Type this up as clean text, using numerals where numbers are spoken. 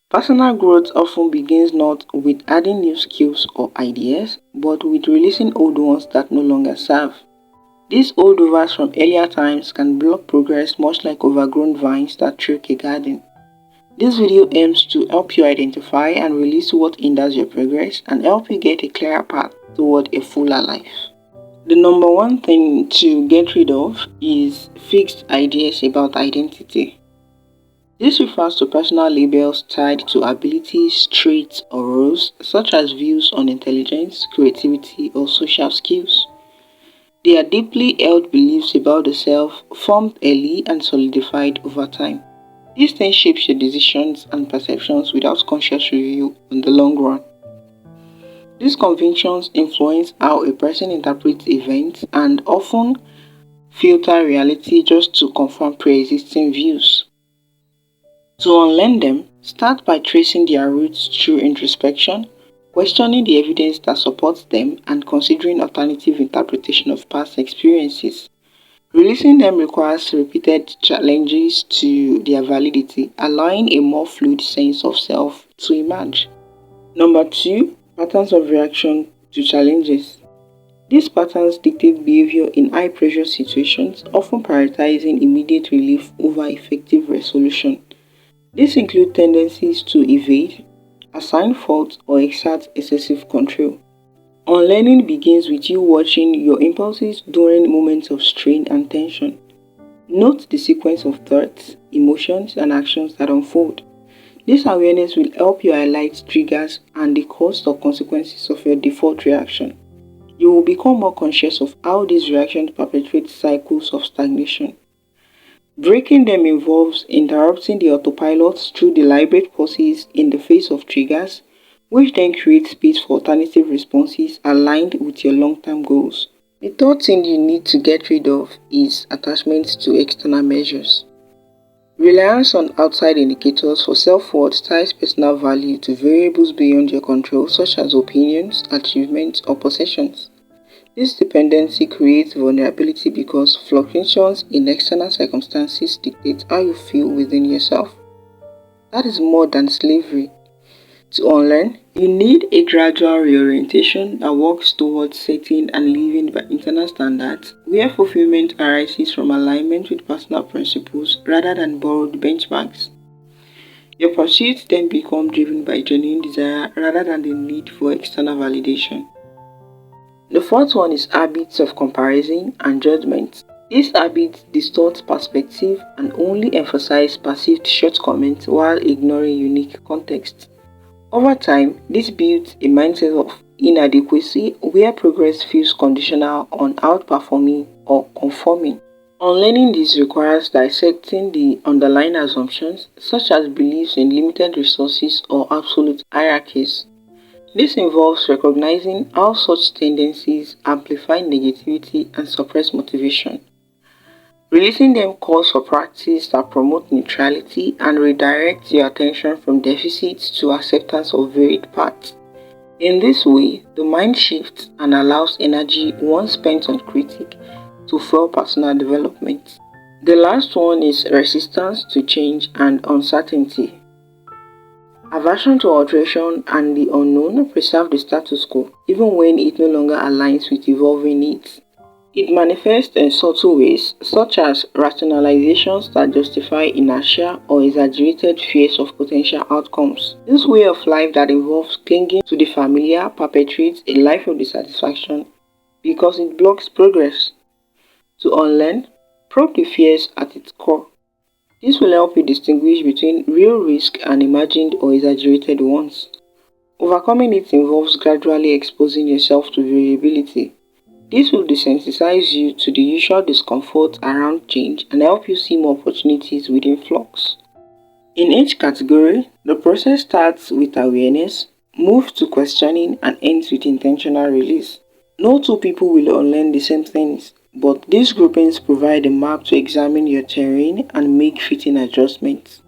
Personal growth often begins not with adding new skills or ideas, but with releasing old ones that no longer serve. These holdovers from earlier times can block progress much like overgrown vines that choke a garden. This video aims to help you identify and release what hinders your progress and help you get a clearer path toward a fuller life. The number one thing to get rid of is fixed ideas about identity. This refers to personal labels tied to abilities, traits, or roles, such as views on intelligence, creativity, or social skills. They are deeply held beliefs about the self, formed early and solidified over time. This then shapes your decisions and perceptions without conscious review in the long run. These convictions influence how a person interprets events and often filter reality just to confirm pre-existing views. To unlearn them, start by tracing their roots through introspection, questioning the evidence that supports them, and considering alternative interpretation of past experiences. Releasing them requires repeated challenges to their validity, allowing a more fluid sense of self to emerge. Number two, patterns of reaction to challenges. These patterns dictate behavior in high pressure situations, often prioritizing immediate relief over effective resolution. These include tendencies to evade, assign fault, or exert excessive control. Unlearning begins with you watching your impulses during moments of strain and tension. Note the sequence of thoughts, emotions, and actions that unfold. This awareness will help you highlight triggers and the cost or consequences of your default reaction. You will become more conscious of how these reactions perpetuate cycles of stagnation. Breaking them involves interrupting the autopilot through deliberate pauses in the face of triggers, which then creates space for alternative responses aligned with your long-term goals. The third thing you need to get rid of is attachment to external measures. Reliance on outside indicators for self-worth ties personal value to variables beyond your control, such as opinions, achievements, or possessions. This dependency creates vulnerability because fluctuations in external circumstances dictate how you feel within yourself. That is more than slavery. To unlearn, you need a gradual reorientation that works towards setting and living by internal standards, where fulfillment arises from alignment with personal principles rather than borrowed benchmarks. Your pursuits then become driven by genuine desire rather than the need for external validation. The fourth one is habits of comparison and judgment. These habits distort perspective and only emphasize perceived shortcomings while ignoring unique context. Over time, this builds a mindset of inadequacy where progress feels conditional on outperforming or conforming. Unlearning this requires dissecting the underlying assumptions, such as beliefs in limited resources or absolute hierarchies. This involves recognizing how such tendencies amplify negativity and suppress motivation. Releasing them calls for practice that promote neutrality and redirect your attention from deficits to acceptance of varied paths. In this way, the mind shifts and allows energy once spent on critique to fuel personal development. The last one is resistance to change and uncertainty. Aversion to alteration and the unknown preserve the status quo, even when it no longer aligns with evolving needs. It manifests in subtle ways, such as rationalizations that justify inertia or exaggerated fears of potential outcomes. This way of life that involves clinging to the familiar perpetuates a life of dissatisfaction because it blocks progress. To unlearn, probe the fears at its core. This will help you distinguish between real risk and imagined or exaggerated ones. Overcoming it involves gradually exposing yourself to variability. This will desensitize you to the usual discomfort around change and help you see more opportunities within flux. In each category, the process starts with awareness, moves to questioning, and ends with intentional release. No two people will unlearn the same things, but these groupings provide a map to examine your terrain and make fitting adjustments.